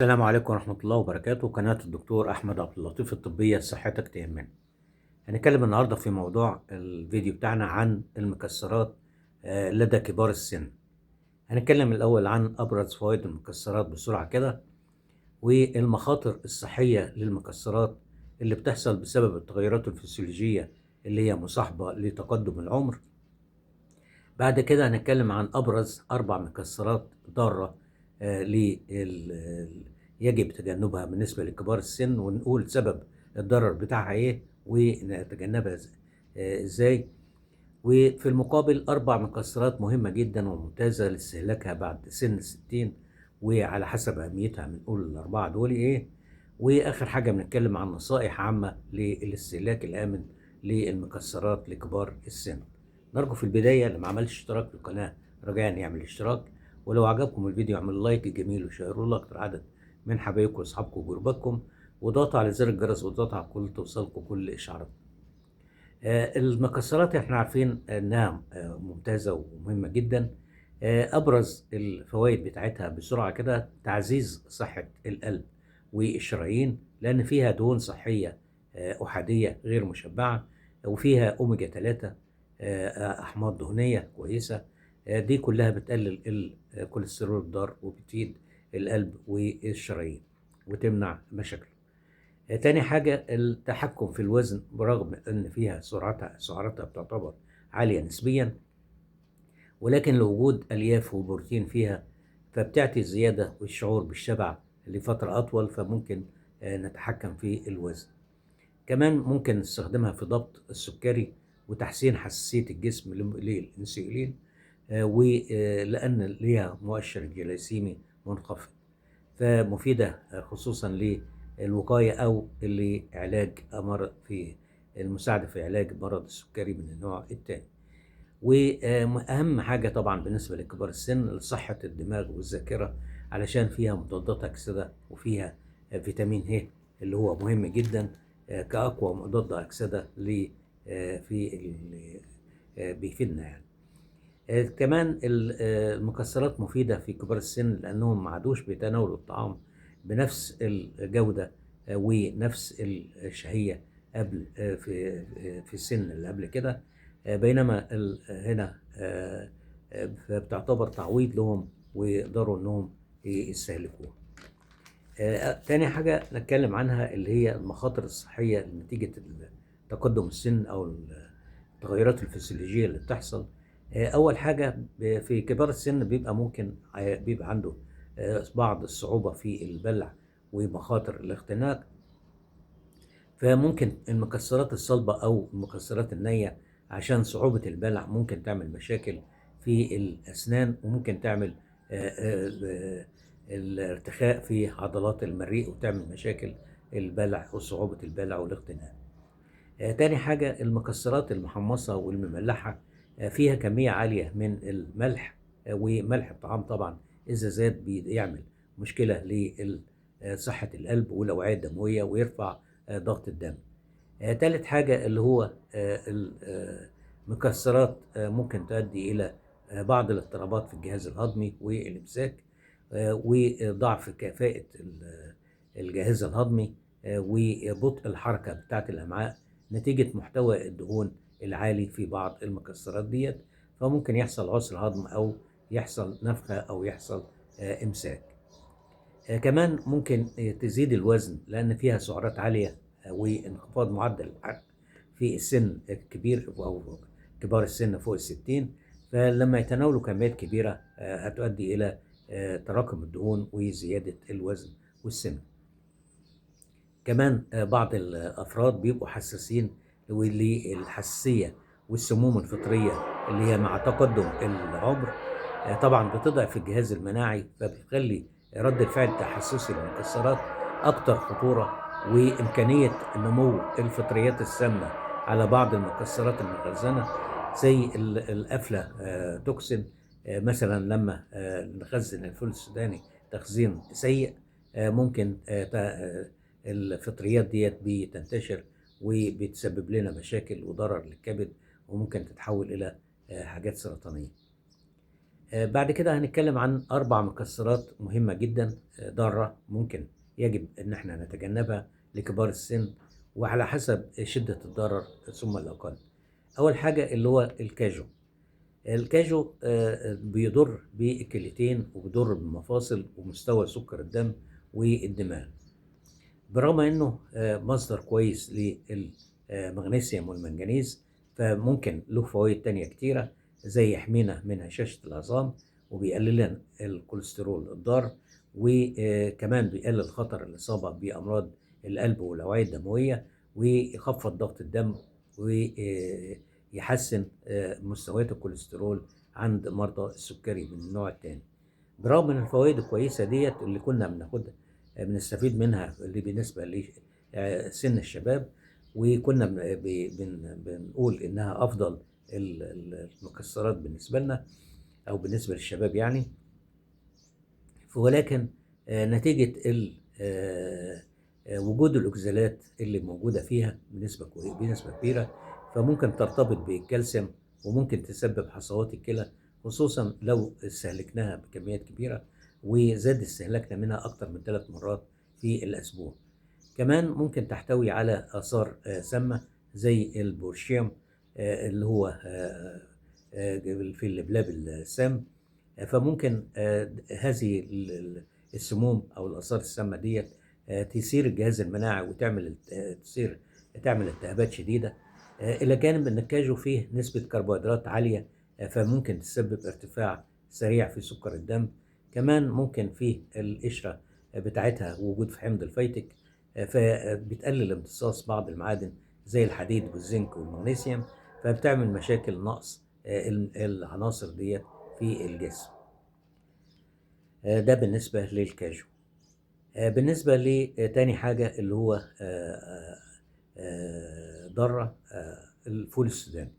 السلام عليكم ورحمة الله وبركاته. قناة الدكتور أحمد عبد اللطيف الطبية، صحتك تهمنا. هنتكلم النهاردة في موضوع الفيديو بتاعنا عن المكسرات لدى كبار السن. هنتكلم الأول عن أبرز فوائد المكسرات بسرعة كده، والمخاطر الصحية للمكسرات اللي بتحصل بسبب التغيرات الفسيولوجية اللي هي مصاحبة لتقدم العمر. بعد كده هنتكلم عن أبرز 4 مكسرات ضارة يجب تجنبها بالنسبة لكبار السن، ونقول سبب الضرر بتاعها إيه ونتجنبها إزاي. وفي المقابل 4 مكسرات مهمة جدا وممتازة لاستهلاكها بعد سن 60، وعلى حسب أهميتها بنقول ال4 دول إيه. وآخر حاجة بنتكلم عن نصائح عامة للاستهلاك الآمن للمكسرات لكبار السن. نرجو في البداية اللي ما عملش اشتراك في القناة رجاء يعمل اشتراك، ولو عجبكم الفيديو اعملوا لايك جميل وشيروه لاكتر عدد من حبايبكم واصحابكم وجروباتكم، وضغطوا على زر الجرس وضغطوا على كل توصلكم كل اشعارات. المكسرات احنا عارفين انها ممتازة ومهمة جدا. ابرز الفوائد بتاعتها بسرعة كده: تعزيز صحة القلب والشرايين، لان فيها دهون صحية احادية غير مشبعة، وفيها اوميجا 3 احماض دهنية كويسة. دي كلها بتقلل الكوليسترول الضار وبتفيد القلب والشرايين وتمنع مشاكله. تاني حاجة التحكم في الوزن، برغم ان فيها سعراتها بتعتبر عالية نسبيا، ولكن لوجود الياف وبروتين فيها فبتعطي الزيادة والشعور بالشبع لفترة اطول، فممكن نتحكم في الوزن. كمان ممكن نستخدمها في ضبط السكري وتحسين حساسية الجسم للانسولين، ولأن ليها مؤشر جلايسيمي منخفض، فمفيدة خصوصا للوقاية أو لعلاج مرض، في المساعدة في علاج مرض السكري من النوع الثاني. وأهم حاجة طبعا بالنسبة لكبار السن لصحة الدماغ والذاكرة، علشان فيها مضادات أكسدة وفيها فيتامين ه اللي هو مهم جدا كأقوى مضاد أكسدة بيفيدنا يعني. كمان المكسرات مفيدة في كبار السن لأنهم ما عادوش بيتناولوا الطعام بنفس الجودة ونفس الشهية قبل في السن اللي قبل كده. بينما هنا بتعتبر تعويض لهم ويقدروا انهم يستهلكوها. تاني حاجة نتكلم عنها اللي هي المخاطر الصحية نتيجة تقدم السن أو التغيرات الفسيولوجية اللي بتحصل. أول حاجة في كبار السن بيبقى ممكن بيبقى عنده بعض الصعوبة في البلع ومخاطر الاختناق، فممكن المكسرات الصلبة أو المكسرات النية عشان صعوبة البلع ممكن تعمل مشاكل في الأسنان، وممكن تعمل الارتخاء في عضلات المريء وتعمل مشاكل البلع وصعوبة البلع والاختناق. تاني حاجة المكسرات المحمصة والمملحة فيها كمية عالية من الملح، وملح الطعام طبعا إذا زاد بيعمل مشكلة لصحة القلب والأوعية الدموية ويرفع ضغط الدم. تالت حاجة اللي هو المكسرات ممكن تؤدي إلى بعض الاضطرابات في الجهاز الهضمي والإمساك، وضعف كفاءة الجهاز الهضمي، وبطء الحركة بتاعة الأمعاء نتيجة محتوى الدهون العالي في بعض المكسرات ديت، فممكن يحصل عسر هضم أو يحصل نفخة أو يحصل إمساك. كمان ممكن تزيد الوزن لأن فيها سعرات عالية وانخفاض معدل الحرق في السن الكبير أو كبار السن فوق 60، فلما يتناولوا كميات كبيرة هتؤدي إلى تراكم الدهون وزيادة الوزن والسمنة. كمان بعض الأفراد بيبقوا حساسين للحساسية والسموم الفطرية اللي هي مع تقدم العمر طبعا بتضعف الجهاز المناعي، فبتخلي رد الفعل التحسسي للمكسرات أكثر خطورة، وإمكانية نمو الفطريات السامة على بعض المكسرات المخزنة زي الأفلا توكسين. مثلا لما نخزن الفول السوداني تخزين سيء ممكن الفطريات ديت بتنتشر وبتسبب لنا مشاكل وضرر للكبد، وممكن تتحول إلى حاجات سرطانية. بعد كده هنتكلم عن 4 مكسرات مهمة جدًا ضارة ممكن يجب إن إحنا نتجنبها لكبار السن، وعلى حسب شدة الضرر ثم الأقل. أول حاجة اللي هو الكاجو. الكاجو بيضر بالكليتين وبيضر بالمفاصل ومستوى سكر الدم والدماغ. برغم إنه مصدر كويس للمغنيسيوم والمنجنيز، فممكن له فوايد تانية كتيرة زي يحمينا من هشاشة العظام، وبيقلل لنا الكوليسترول الضار، وكمان بيقلل خطر الإصابة بأمراض القلب والأوعية الدموية، ويخفض ضغط الدم، ويحسن مستويات الكوليسترول عند مرضى السكري من النوع التاني. برغم من الفوائد الكويسة ديت اللي كنا بناخدها بنستفيد منها اللي بالنسبة لسن الشباب، وكنا بنقول إنها أفضل المكسرات بالنسبة لنا أو بالنسبة للشباب يعني. ولكن نتيجة وجود الأكسالات اللي موجودة فيها بنسبة كبيرة، فممكن ترتبط بالكالسيوم وممكن تسبب حصوات الكلى، خصوصا لو استهلكناها بكميات كبيرة وزاد استهلاكنا منها أكتر من 3 مرات في الأسبوع. كمان ممكن تحتوي على آثار سامة زي البورشيوم اللي هو في اللبلاب السام. فممكن هذه السموم أو الآثار السامة ديت تثير الجهاز المناعي وتعمل تعمل التهابات شديدة. إلى جانب أن الكاجو فيه نسبة كربوهيدرات عالية، فممكن تسبب ارتفاع سريع في سكر الدم. كمان ممكن فيه القشرة بتاعتها وجود في حمض الفيتك، فبتقلل امتصاص بعض المعادن زي الحديد والزنك والمغنيسيوم، فبتعمل مشاكل نقص العناصر ديت في الجسم. ده بالنسبة للكاجو. بالنسبة لتاني حاجة اللي هو ضارة الفول السوداني.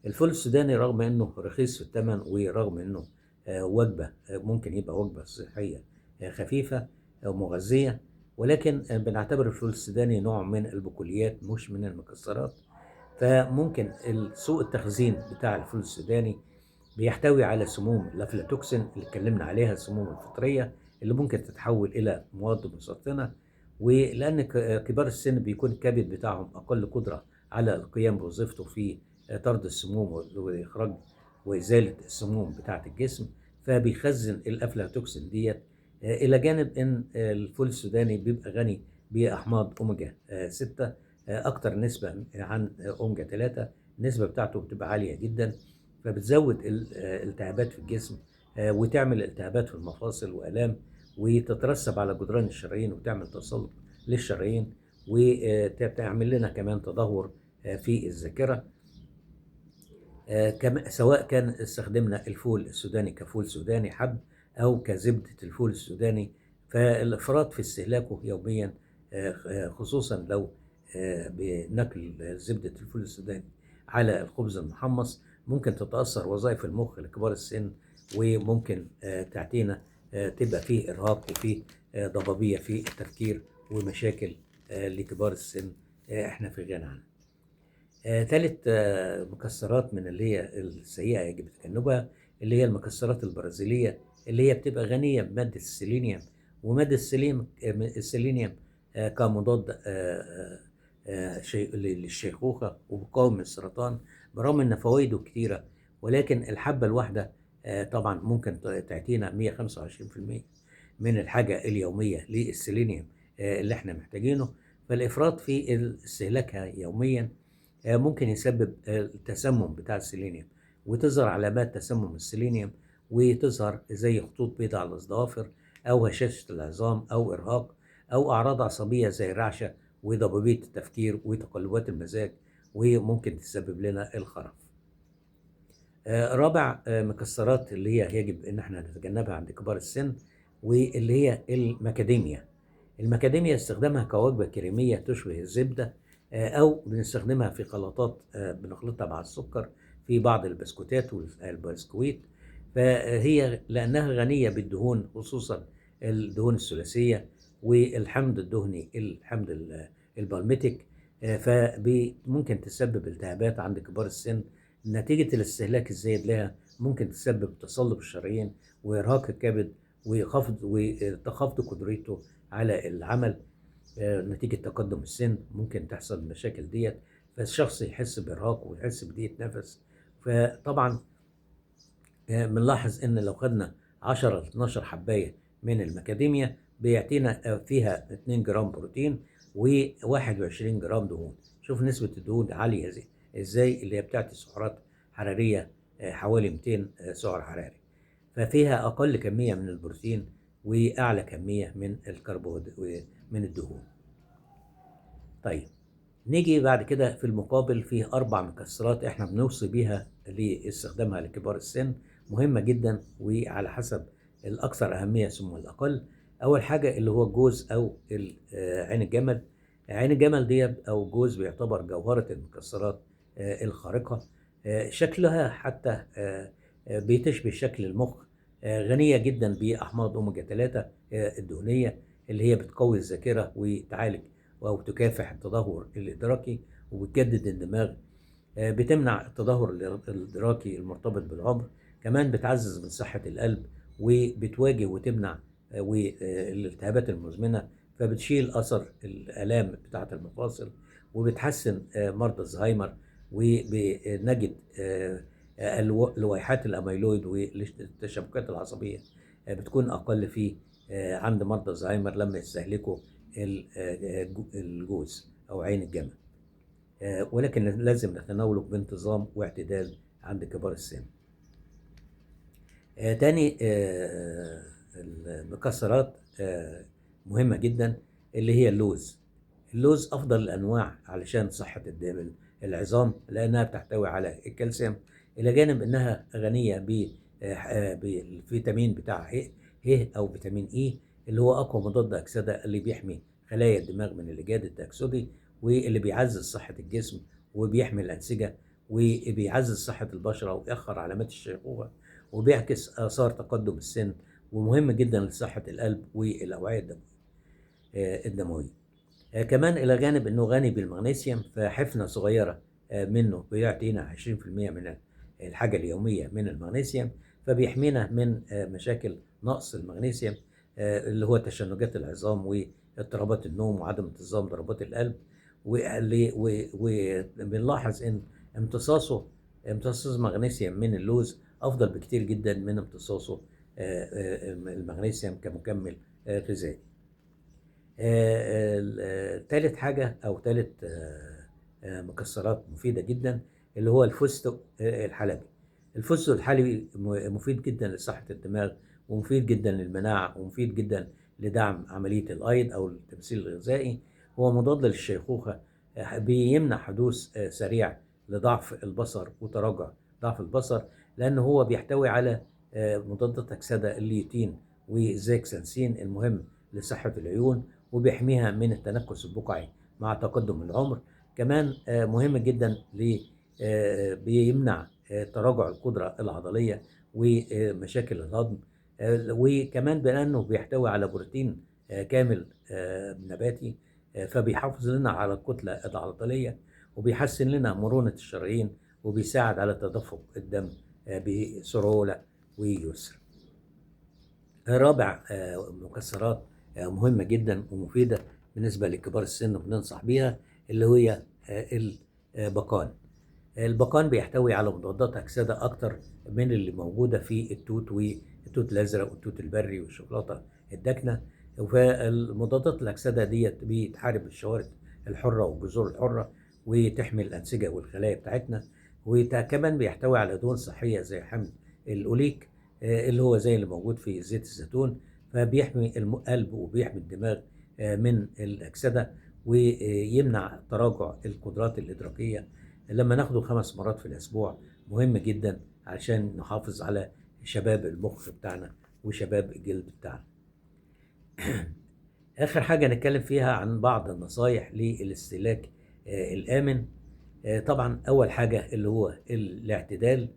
الفول السوداني رغم انه رخيص في الثمن، ورغم انه وجبة ممكن يبقى وجبة صحية خفيفة أو مغذية، ولكن بنعتبر الفول السوداني نوع من البقوليات مش من المكسرات. فممكن سوء التخزين بتاع الفول السوداني بيحتوي على سموم الافلاتوكسين اللي اتكلمنا عليها، السموم الفطرية اللي ممكن تتحول إلى مواد مسرطنة. ولأن كبار السن بيكون الكبد بتاعهم أقل قدرة على القيام بوظيفته في طرد السموم وإخراج وإزالة السموم بتاعة الجسم، فبيخزن الافلاتوكسين ديت. إلى جانب إن الفول السوداني بيبقى غني بأحماض أوميجا 6 أكتر نسبة عن أوميجا 3، النسبة بتاعته بتبقى عالية جدا، فبتزود الالتهابات في الجسم وتعمل التهابات في المفاصل وآلام، وتترسب على جدران الشرايين وتعمل تصلب للشرايين، وتعمل لنا كمان تدهور في الذاكرة. سواء كان استخدمنا الفول السوداني كفول سوداني حب أو كزبدة الفول السوداني، فالإفراط في استهلاكه يوميا خصوصا لو بناكل زبدة الفول السوداني على الخبز المحمص ممكن تتأثر وظائف المخ لكبار السن، وممكن تعطينا تبقى فيه إرهاق وفيه ضبابية في التفكير ومشاكل لكبار السن احنا في غنى عنها. ثالث مكسرات من اللي هي السيئة يجب تجنبها اللي هي المكسرات البرازيلية اللي هي بتبقى غنية بمادة السيلينيوم. ومادة السيلينيوم كمضاد للشيخوخة وبقاوم من السرطان، برغم ان فوائده كتيرة، ولكن الحبة الواحدة طبعا ممكن تعطينا 125% من الحاجة اليومية للسيلينيوم اللي احنا محتاجينه. فالإفراط في استهلاكها يوميا ممكن يسبب التسمم بتاع السيلينيوم، وتظهر علامات تسمم السيلينيوم، وتظهر زي خطوط بيضاء على الضوافر أو هشاشة العظام أو إرهاق أو أعراض عصبية زي الرعشة وضبابية التفكير وتقلبات المزاج، وممكن تسبب لنا الخرف. رابع مكسرات اللي هي يجب ان احنا نتجنبها عند كبار السن، واللي هي المكاديميا. المكاديميا استخدامها كوجبة كريمية تشبه الزبدة، او بنستخدمها في خلطات بنخلطها مع السكر في بعض البسكوتات والبسكويت. فهي لانها غنية بالدهون خصوصا الدهون الثلاثية والحمض الدهني الحمض البالميتيك، فممكن تسبب التهابات عند كبار السن نتيجة الاستهلاك الزايد لها ممكن تسبب تصلب الشرايين وإرهاق الكبد وتخفض قدرته على العمل نتيجة تقدم السن. ممكن تحصل المشاكل ديت، فالشخص يحس بإرهاق ويحس بضيق نفس. فطبعا بنلاحظ إن لو خدنا 10 ل 12 حباية من المكاديميا بيعطينا فيها 2 جرام بروتين و21 جرام دهون. شوف نسبة الدهون عالية ازاي، اللي هي بتعطي سعرات حرارية حوالي 200 سعر حراري. ففيها أقل كمية من البروتين وأعلى كمية من الكربوهيدرات من الدهون. طيب نيجي بعد كده في المقابل في 4 مكسرات احنا بنوصي بيها لاستخدامها لكبار السن، مهمة جدا وعلى حسب الأكثر أهمية ثم الأقل. أول حاجة اللي هو الجوز أو عين الجمل. عين الجمل دي أو الجوز بيعتبر جوهرة المكسرات الخارقة. شكلها حتى بتشبه شكل المخ. غنية جدا بأحماض أوميجا 3 الدهنية اللي هي بتقوي الذاكرة وتعالج أو تكافح التدهور الإدراكي وبتجدد الدماغ. بتمنع التدهور الإدراكي المرتبط بالعمر. كمان بتعزز من صحة القلب وبتواجه وتمنع الالتهابات المزمنة، فبتشيل أثر الآلام بتاعة المفاصل وبتحسن مرضى الزهايمر. وبنجد لويحات الأميلويد والتشابكات العصبية بتكون أقل في عند مرضى الزهايمر لما يستهلكوا الجوز أو عين الجمل. ولكن لازم نتناوله بانتظام واعتدال عند كبار السن. تاني المكسرات مهمة جدا اللي هي اللوز. اللوز أفضل الأنواع علشان صحة العظام لأنها بتحتوي على الكالسيوم، إلى جانب أنها غنية بالفيتامين بتاع ه أو فيتامين إي اللي هو أقوى مضاد أكسدة اللي بيحمي خلايا الدماغ من الإجهاد التأكسدي واللي بيعزز صحة الجسم وبيحمي الأنسجة وبيعزز صحة البشرة ويأخر علامات الشيخوخة وبيعكس آثار تقدم السن، ومهم جدا لصحة القلب والأوعية الدموية. كمان إلى جانب أنه غني بالمغنيسيوم، فحفنة صغيرة منه بيعطينا 20% من الحاجة اليومية من المغنيسيوم، فبيحمينا من مشاكل نقص المغنيسيوم اللي هو تشنجات العظام واضطرابات النوم وعدم انتظام ضربات القلب. وبنلاحظ ان امتصاص المغنيسيوم من اللوز افضل بكتير جدا من امتصاصه المغنيسيوم كمكمل غذائي. ثالث حاجة او ثالث مكسرات مفيدة جدا اللي هو الفستق الحلبي. الفستق الحلبي مفيد جدا لصحة الدماغ ومفيد جدا للمناعة ومفيد جدا لدعم عملية الأيض أو التمثيل الغذائي. هو مضاد للشيخوخة، بيمنع حدوث سريع لضعف البصر وتراجع ضعف البصر، لأنه هو بيحتوي على مضادات أكسدة الليوتين والزيكسانسين المهم لصحة العيون وبيحميها من التنكس البقعي مع تقدم العمر. كمان مهم جدا بيمنع تراجع القدرة العضلية ومشاكل الهضم. وكمان بأنه بيحتوي على بروتين كامل نباتي، فبيحافظ لنا على الكتلة العضلية وبيحسن لنا مرونة الشرايين وبيساعد على تدفق الدم بسهولة ويسر. رابع مكسرات مهمة جدا ومفيدة بالنسبة لكبار السن وبننصح بيها اللي هي البقال. البقال بيحتوي على مضادات أكسدة أكتر من اللي موجودة في التوت والتوت الأزرق والتوت البري والشوكولاتة الداكنة. فالمضادات الأكسدة ديت بتحارب الشوارد الحرة والجذور الحرة وتحمي الأنسجة والخلايا بتاعتنا. وكمان بيحتوي على دهون صحية زي حمض الأوليك اللي هو زي اللي موجود في زيت الزيتون، فبيحمي القلب وبيحمي الدماغ من الأكسدة ويمنع تراجع القدرات الإدراكية. لما ناخده 5 مرات في الأسبوع مهم جدا علشان نحافظ على شباب المخ بتاعنا وشباب الجلد بتاعنا. آخر حاجة نتكلم فيها عن بعض النصايح للاستهلاك الآمن. طبعا أول حاجة اللي هو الاعتدال،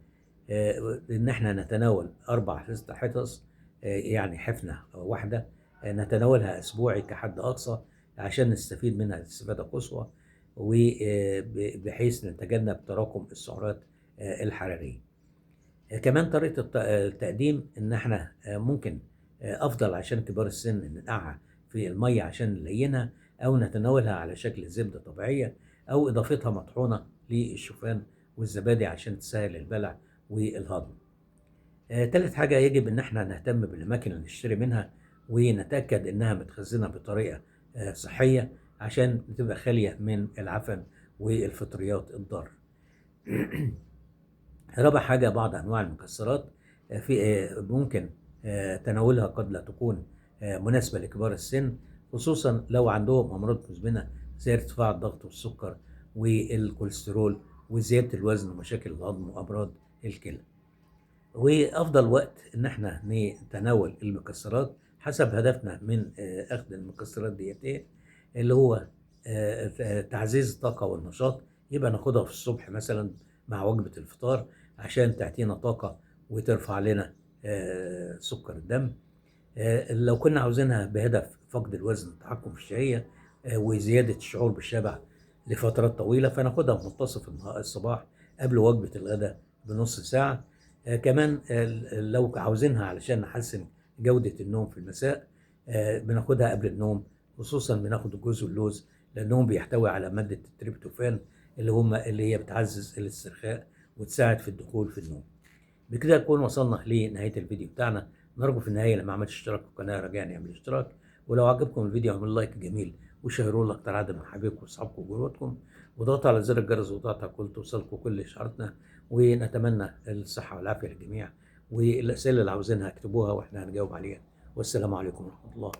إن احنا نتناول 4 حصص يعني حفنة واحدة نتناولها أسبوعي كحد أقصى عشان نستفيد منها استفادة قصوى وبحيث نتجنب تراكم السعرات الحرارية. كمان طريقة التقديم إن إحنا ممكن أفضل عشان كبار السن ننقعها في المَيّة عشان نلينها، أو نتناولها على شكل زبدة طبيعية، أو إضافتها مطحونة للشوفان والزبادي عشان تسهّل البلع والهضم. تالت حاجة يجب إن إحنا نهتم بالأماكن اللي نشتري منها، ونتأكد إنها متخزنة بطريقة صحية عشان تبقى خالية من العفن والفطريات الضارة. رابع حاجة بعض أنواع المكسرات في ممكن تناولها قد لا تكون مناسبة لكبار السن، خصوصا لو عندهم أمراض مزمنة زي ارتفاع الضغط والسكر والكوليسترول وزيادة الوزن ومشاكل الهضم وأمراض الكلى. وأفضل وقت إن إحنا نتناول المكسرات حسب هدفنا من أخذ المكسرات ديّة إيه، اللي هو تعزيز الطاقة والنشاط، يبقى ناخدها في الصبح مثلًا مع وجبة الفطار عشان تعطينا طاقة وترفع لنا سُكّر الدم. لو كنا عاوزينها بهدف فقد الوزن، التحكم في الشهية، وزيادة الشعور بالشبع لفترات طويلة، فناخدها في منتصف الصباح قبل وجبة الغدا بنُص ساعة. كمان لو عاوزينها علشان نحسّن جودة النوم في المساء، بناخدها قبل النوم، خصوصًا بناخد الجوز واللوز لأنهم بيحتوي على مادة التريبتوفان اللي هي بتعزّز الاسترخاء وتساعد في الدخول في النوم. بكده نكون وصلنا لنهاية الفيديو بتاعنا. نرجو في النهاية لما عملت اشتراك في القناة رجاء يعمل اشتراك، ولو عجبكم الفيديو اعملوا لايك جميل وشيروه لأكتر عدد من حبايبكم واصحابكم وجرواتكم، وضغطوا على زر الجرس وضغط على كل توصلكم كل اشعاراتنا. ونتمنى الصحة والعافية للجميع، والأسئلة اللي عاوزينها اكتبوها واحنا هنجاوب عليها. والسلام عليكم ورحمة الله.